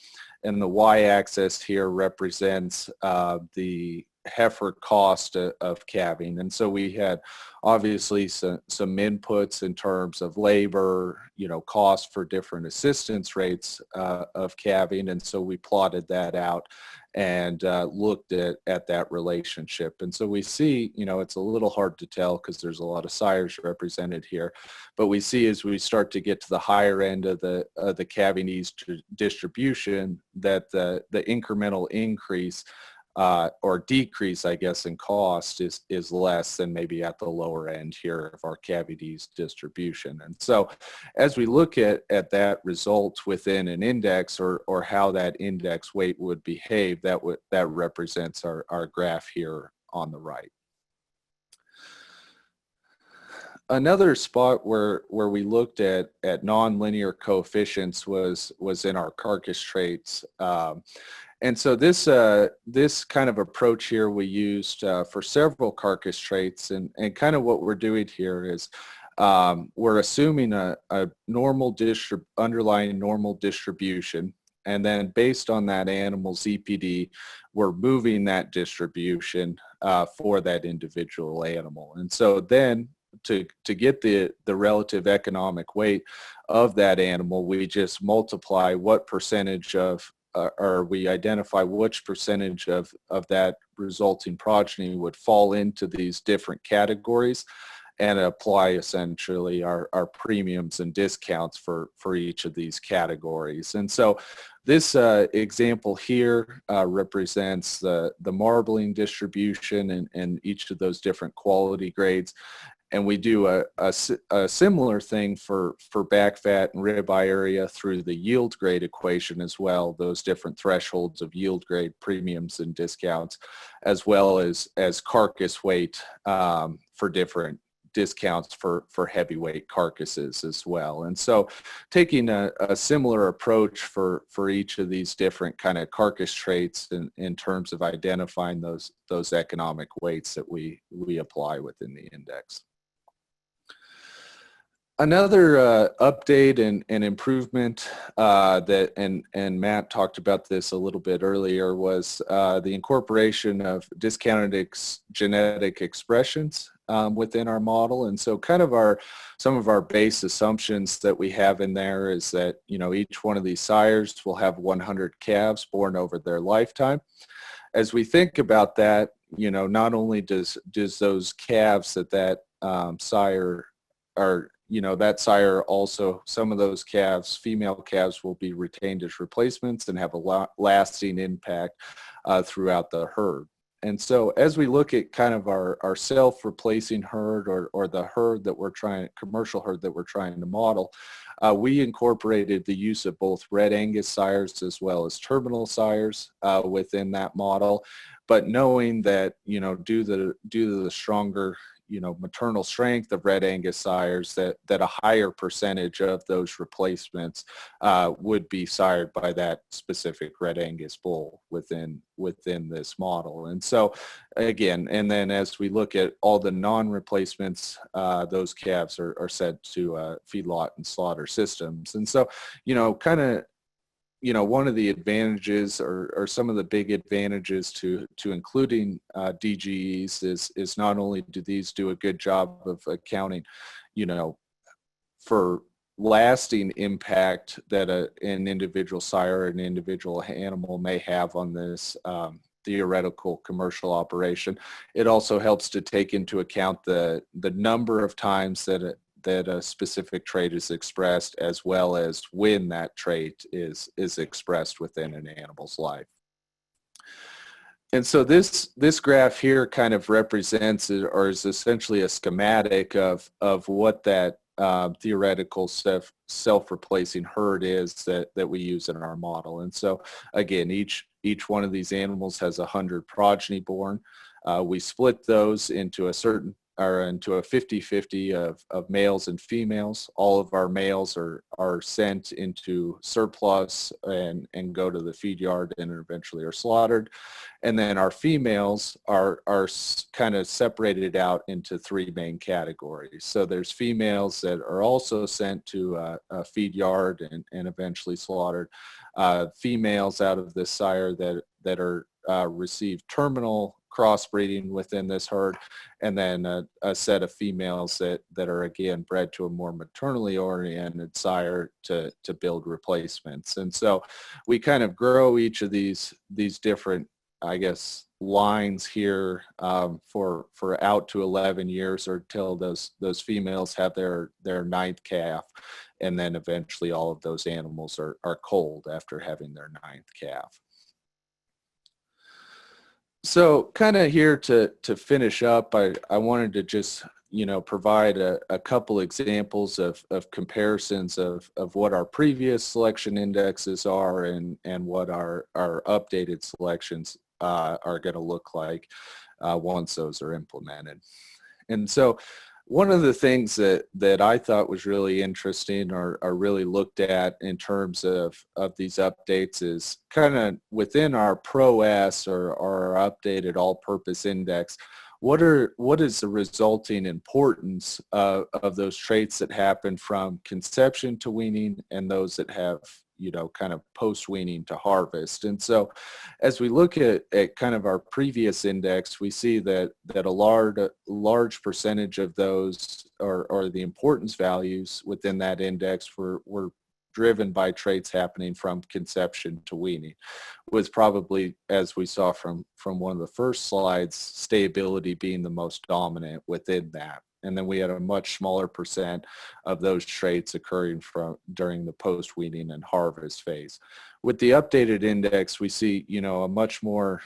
and the y-axis here represents the heifer cost of calving. And so we had obviously some inputs in terms of labor, cost for different assistance rates of calving, and so we plotted that out and looked at that relationship. And so we see, it's a little hard to tell because there's a lot of sires represented here, but we see as we start to get to the higher end of the cavities distribution that the incremental increase or decrease, I guess, in cost is less than maybe at the lower end here of our cavities distribution. And so as we look at that result within an index, or how that index weight would behave, that represents our graph here on the right. Another spot where we looked at nonlinear coefficients was in our carcass traits. And so this kind of approach here we used for several carcass traits, and kind of what we're doing here is we're assuming a normal underlying normal distribution, and then based on that animal's EPD, we're moving that distribution for that individual animal. And so then to get the relative economic weight of that animal, we just multiply what percentage of or we identify which percentage of that resulting progeny would fall into these different categories, and apply essentially our premiums and discounts for each of these categories. And so this example here represents the marbling distribution and each of those different quality grades. And we do a similar thing for back fat and ribeye area through the yield grade equation as well, those different thresholds of yield grade premiums and discounts, as well as carcass weight for different discounts for heavyweight carcasses as well. And so taking a similar approach for each of these different kind of carcass traits in terms of identifying those economic weights that we apply within the index. Another update and improvement that, and Matt talked about this a little bit earlier, was the incorporation of discounted genetic expressions within our model. And so kind of some of our base assumptions that we have in there is that, each one of these sires will have 100 calves born over their lifetime. As we think about that, not only does those calves that sire are, that sire also, some of those calves, female calves, will be retained as replacements and have a lasting impact throughout the herd. And so as we look at kind of our self-replacing herd, or the herd that commercial herd that we're trying to model, we incorporated the use of both red Angus sires as well as terminal sires within that model. But knowing that, due to the stronger maternal strength of Red Angus sires, that a higher percentage of those replacements would be sired by that specific Red Angus bull within this model. And so again, and then as we look at all the non-replacements, those calves are sent to feedlot and slaughter systems. And so, one of the advantages or some of the big advantages to including DGEs is not only do these do a good job of accounting, for lasting impact that an individual sire or an individual animal may have on this theoretical commercial operation. It also helps to take into account the number of times that a specific trait is expressed, as well as when that trait is expressed within an animal's life. And so this graph here kind of represents or is essentially a schematic of what that theoretical self-replacing herd is that we use in our model. And so again, each one of these animals has 100 progeny born. We split those into a 50-50 of males and females. All of our males are sent into surplus and go to the feed yard and eventually are slaughtered. And then our females are kind of separated out into three main categories. So there's females that are also sent to a feed yard and eventually slaughtered. Females out of this sire that are receive terminal crossbreeding within this herd, and then a set of females that are again bred to a more maternally oriented sire to build replacements. And so we kind of grow each of these different, I guess, lines here for out to 11 years, or till those females have their 9th calf, and then eventually all of those animals are culled after having their 9th calf. So kind of here to finish up, I wanted to just, provide a couple examples of comparisons of what our previous selection indexes are and what our updated selections are going to look like once those are implemented. And so one of the things that I thought was really interesting or really looked at in terms of these updates is kind of within our ProS or our updated all-purpose index, what is the resulting importance of those traits that happen from conception to weaning and those that have kind of post-weaning to harvest. And so as we look at kind of our previous index, we see that a large percentage of those or the importance values within that index were driven by traits happening from conception to weaning, with probably, as we saw from one of the first slides, stayability being the most dominant within that. And then we had a much smaller percent of those traits occurring during the post-weaning and harvest phase. With the updated index, we see, a much more,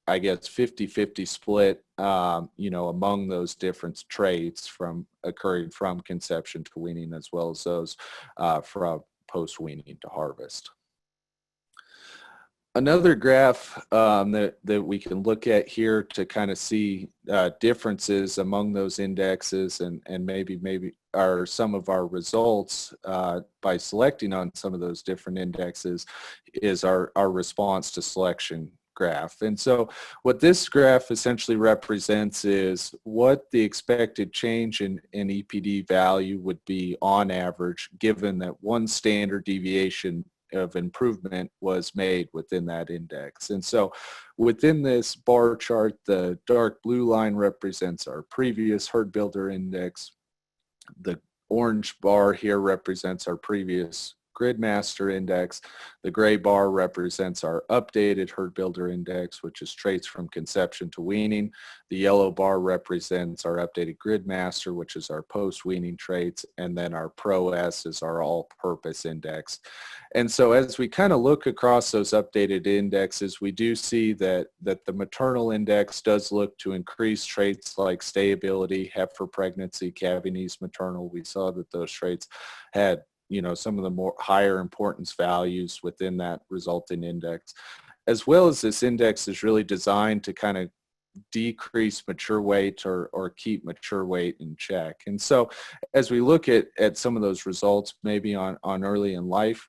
I guess, 50-50 split, among those different traits occurring from conception to weaning, as well as those from post-weaning to harvest. Another graph that we can look at here to kind of see differences among those indexes and maybe are some of our results by selecting on some of those different indexes is our response to selection graph. And so what this graph essentially represents is what the expected change in EPD value would be on average, given that one standard deviation of improvement was made within that index. And so within this bar chart, the dark blue line represents our previous herd builder index. The orange bar here represents our previous grid master index. The gray bar represents our updated herd builder index, which is traits from conception to weaning. The yellow bar represents our updated grid master, which is our post-weaning traits. And then our ProS is our all-purpose index. And so as we kind of look across those updated indexes, we do see that the maternal index does look to increase traits like stayability, heifer pregnancy, calving ease maternal. We saw that those traits had some of the more higher importance values within that resulting index, as well as this index is really designed to kind of decrease mature weight or keep mature weight in check. And so as we look at some of those results, maybe on early in life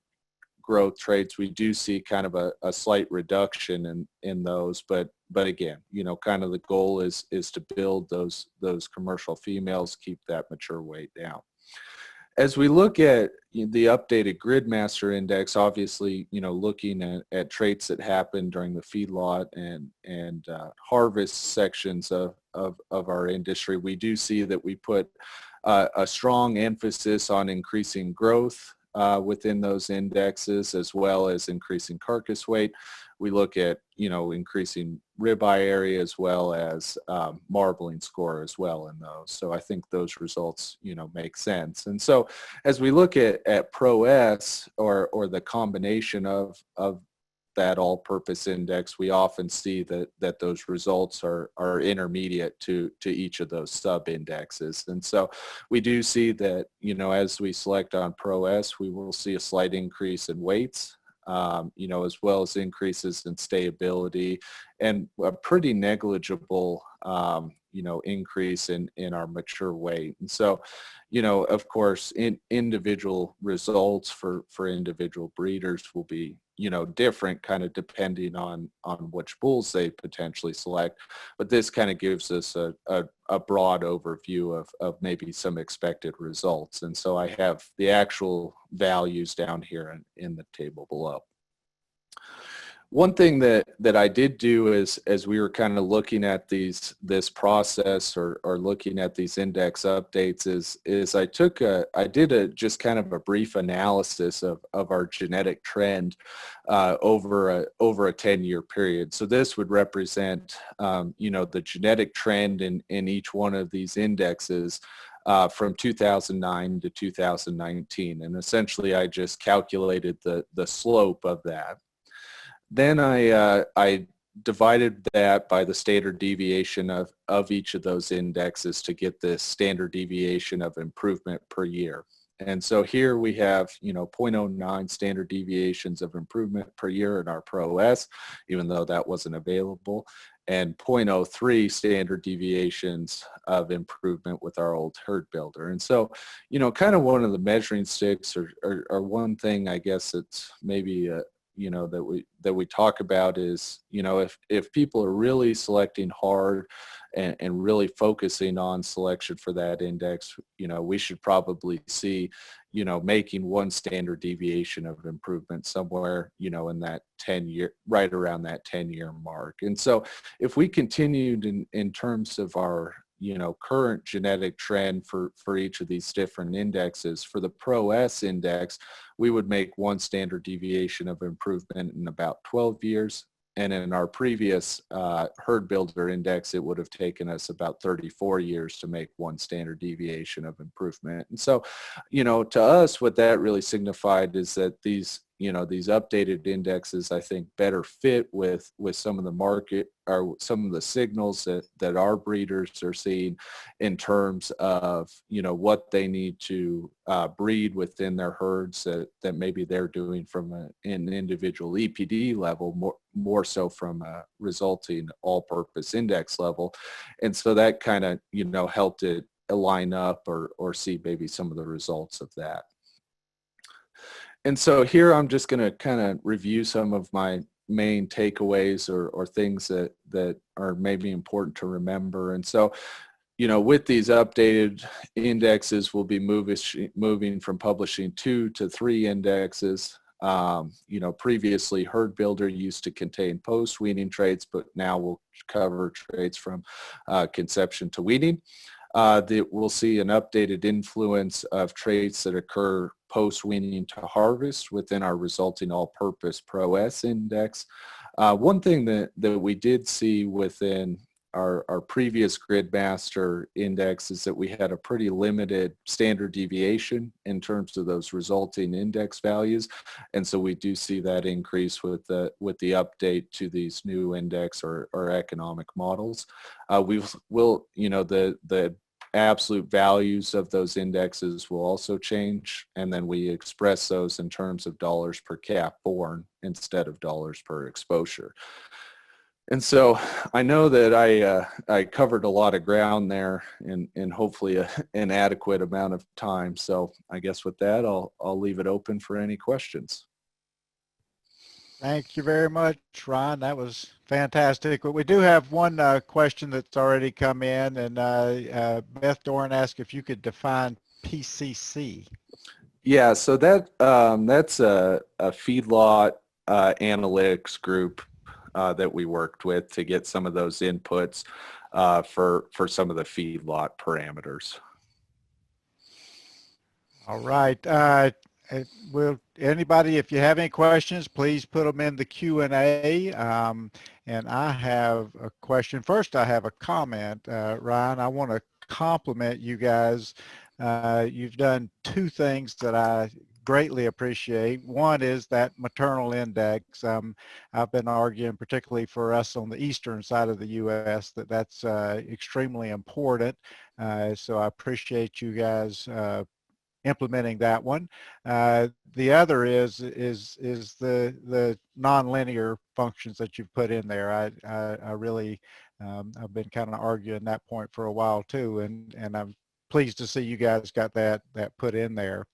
growth traits, we do see kind of a slight reduction in those, but again, kind of the goal is to build those commercial females, keep that mature weight down. As we look at the updated Gridmaster Index, obviously, looking at traits that happen during the feedlot and harvest sections of our industry, we do see that we put a strong emphasis on increasing growth within those indexes, as well as increasing carcass weight. We look at, increasing ribeye area, as well as marbling score as well in those. So I think those results, make sense. And so as we look at Pro-S or the combination of that all-purpose index, we often see that those results are intermediate to each of those sub-indexes. And so we do see that, as we select on Pro-S, we will see a slight increase in weights, as well as increases in stayability and a pretty negligible, increase in our mature weight. And so, of course, individual results for individual breeders will be, different kind of depending on which bulls they potentially select. But this kind of gives us a broad overview of maybe some expected results. And so I have the actual values down here in the table below. One thing that I did do is, as we were kind of looking at this process or looking at these index updates, is I did just kind of a brief analysis of our genetic trend over a 10-year period. So this would represent the genetic trend in each one of these indexes from 2009 to 2019, and essentially I just calculated the slope of that. Then I divided that by the standard deviation of each of those indexes to get this standard deviation of improvement per year. And so here we have, 0.09 standard deviations of improvement per year in our Pro-S, even though that wasn't available, and 0.03 standard deviations of improvement with our old herd builder. And so, kind of one of the measuring sticks or one thing, I guess, it's maybe that we talk about is, if people are really selecting hard and really focusing on selection for that index, we should probably see, making one standard deviation of improvement somewhere, in that 10-year, right around that 10-year mark. And so if we continued in terms of our current genetic trend for each of these different indexes, for the Pro-S index, we would make one standard deviation of improvement in about 12 years. And in our previous herd builder index, it would have taken us about 34 years to make one standard deviation of improvement. And so, to us, what that really signified is that these updated indexes, I think, better fit with some of the market or some of the signals that our breeders are seeing in terms of, what they need to breed within their herds that maybe they're doing from an individual EPD level, more so from a resulting all-purpose index level. And so that kind of, helped it line up or see maybe some of the results of that. And so here I'm just going to kind of review some of my main takeaways or things that are maybe important to remember. And so, with these updated indexes, we'll be moving from publishing 2 to 3 indexes. Previously herd builder used to contain post-weaning traits, but now we'll cover traits from conception to weaning. We'll see an updated influence of traits that occur post-weaning to harvest within our resulting all-purpose Pro-S index. One thing that we did see within our previous Gridmaster index is that we had a pretty limited standard deviation in terms of those resulting index values. And so we do see that increase with the update to these new index or economic models. The absolute values of those indexes will also change, and then we express those in terms of dollars per calf born instead of dollars per exposure. And so I know that I covered a lot of ground there in hopefully an adequate amount of time. So I guess with that, I'll leave it open for any questions. Thank you very much, Ron. That was fantastic. But we do have one question that's already come in, and Beth Doran asked if you could define PCC. Yeah, so that's a feedlot analytics group that we worked with to get some of those inputs for some of the feedlot parameters. All right. Will anybody, if you have any questions, please put them in the Q&A. And I have a question. First, I have a comment. Ryan, I want to compliment you guys. You've done two things that I greatly appreciate. One is that maternal index. I've been arguing, particularly for us on the eastern side of the U.S., that that's extremely important. So I appreciate you guys implementing that one. The other is the nonlinear functions that you've put in there. I really I've been kind of arguing that point for a while too, and I'm pleased to see you guys got that put in there.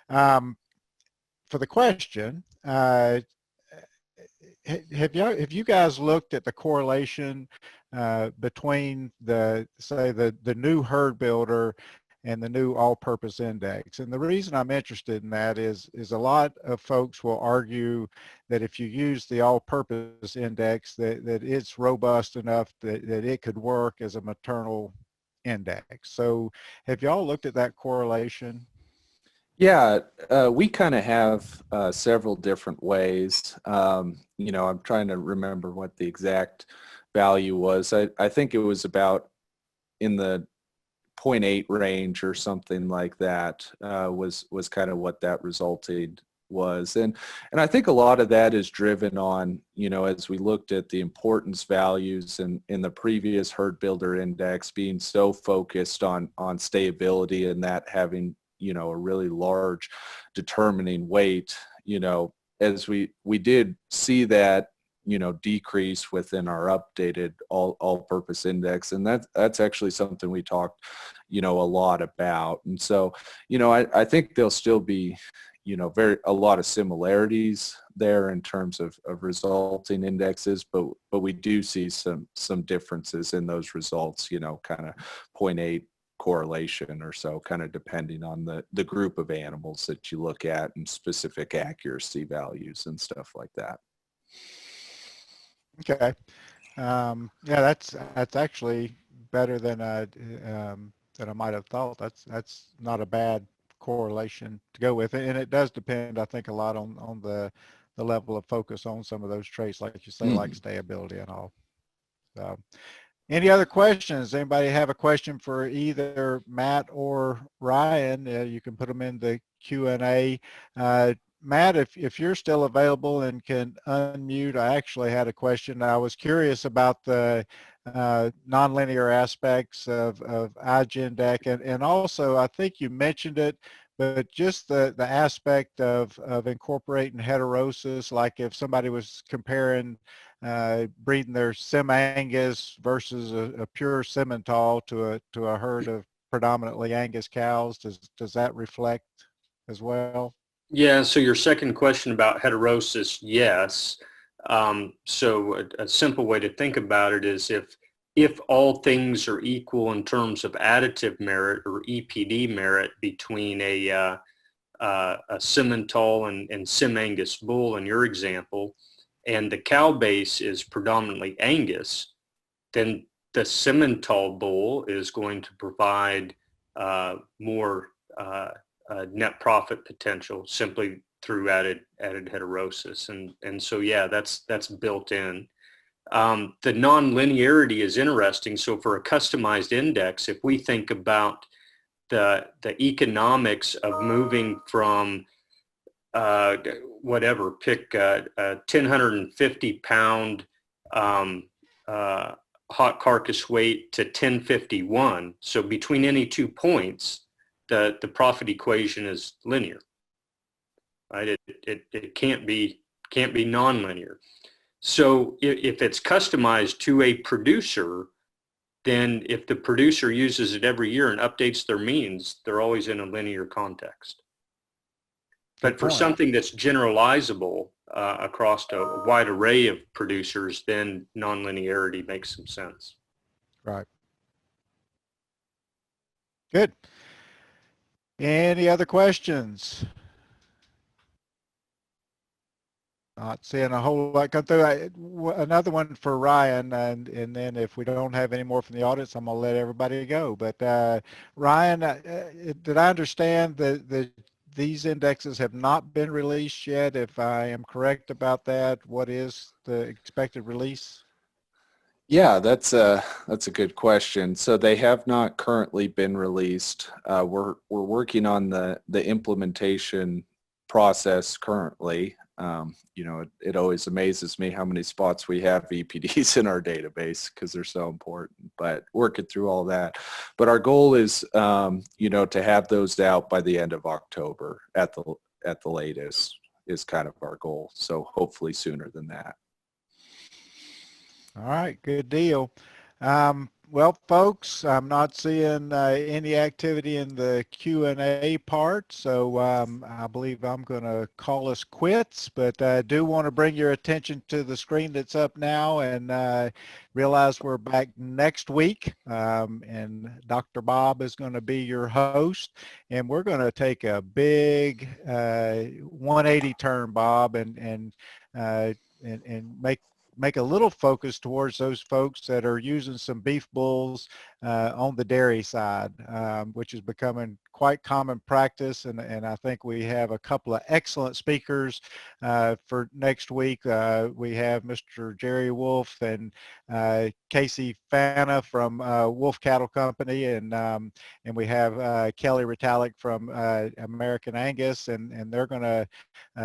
For the question, have you guys looked at the correlation between the new herd builder and the new all-purpose index? And the reason I'm interested in that is a lot of folks will argue that if you use the all-purpose index, that it's robust enough that it could work as a maternal index. So have y'all looked at that correlation? Yeah, we kind of have several different ways. I'm trying to remember what the exact value was. I think it was about in the 0.8 range or something like that was kind of what that resulted was. And I think a lot of that is driven on, as we looked at the importance values in the previous herd builder index being so focused on stayability and that having, a really large determining weight, as we did see that, decrease within our updated all-purpose index. And that's actually something we talked, a lot about. And so, I think there'll still be, a lot of similarities there in terms of resulting indexes, but we do see some differences in those results, kind of 0.8 correlation or so, kind of depending on the group of animals that you look at and specific accuracy values and stuff like that. Okay. Yeah, that's actually better than I might have thought. That's not a bad correlation to go with, and it does depend, I think, a lot on the level of focus on some of those traits, like you say, like stayability and all. So, any other questions? Anybody have a question for either Matt or Ryan? You can put them in the Q&A. Matt, if you're still available and can unmute, I actually had a question. I was curious about the nonlinear aspects of iGENDEC, and also I think you mentioned it, but just the aspect of incorporating heterosis, like if somebody was comparing breeding their Angus versus a pure Simmental to a herd of predominantly Angus cows, does that reflect as well? Yeah, so your second question about heterosis, yes. So a simple way to think about it is if all things are equal in terms of additive merit or EPD merit between a Simmental and Sim Angus bull in your example, and the cow base is predominantly Angus, then the Simmental bull is going to provide more net profit potential simply through added heterosis, and so yeah, that's built in. The non-linearity is interesting. So for a customized index, if we think about the economics of moving from whatever, pick a 1,050 pound hot carcass weight to 1051. So between any 2 points, the profit equation is linear, right? It can't be nonlinear. So if it's customized to a producer, then if the producer uses it every year and updates their means, they're always in a linear context. But for something that's generalizable across a wide array of producers, then nonlinearity makes some sense. Right. Good. Any other questions? Not seeing a whole lot come through. Another one for Ryan, and then if we don't have any more from the audience, I'm going to let everybody go. But Ryan, did I understand that these indexes have not been released yet? If I am correct about that, what is the expected release? Yeah, that's a good question. So they have not currently been released. We're working on the implementation process currently. You know, it always amazes me how many spots we have EPDs in our database because they're so important, but working through all that. But our goal is, you know, to have those out by the end of October at the latest is kind of our goal. So hopefully sooner than that. All right, good deal. Well, folks, I'm not seeing any activity in the Q&A part, so I believe I'm going to call us quits, but I do want to bring your attention to the screen that's up now and realize we're back next week, and Dr. Bob is going to be your host, and we're going to take a big 180 turn, Bob, and make a little focus towards those folks that are using some beef bulls on the dairy side, which is becoming quite common practice. And I think we have a couple of excellent speakers for next week. We have Mr. Jerry Wolf and Casey Fana from Wolf Cattle Company, and we have Kelly Ritalik from American Angus, and they're going to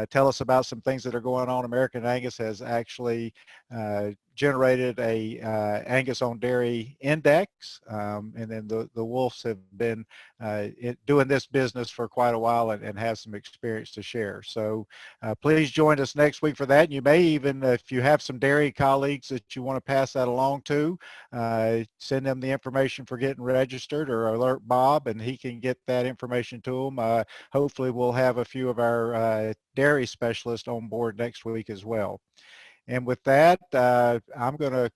tell us about some things that are going on. American Angus has actually generated a Angus on dairy index, and then the Wolves have been doing this business for quite a while and have some experience to share. So please join us next week for that. And you may even, if you have some dairy colleagues that you want to pass that along to, send them the information for getting registered or alert Bob, and he can get that information to them. Hopefully we'll have a few of our dairy specialists on board next week as well. And with that, I'm going to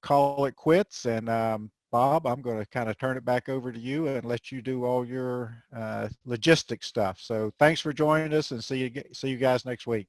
call it quits. And Bob, I'm going to kind of turn it back over to you and let you do all your logistics stuff. So thanks for joining us, and see you guys next week.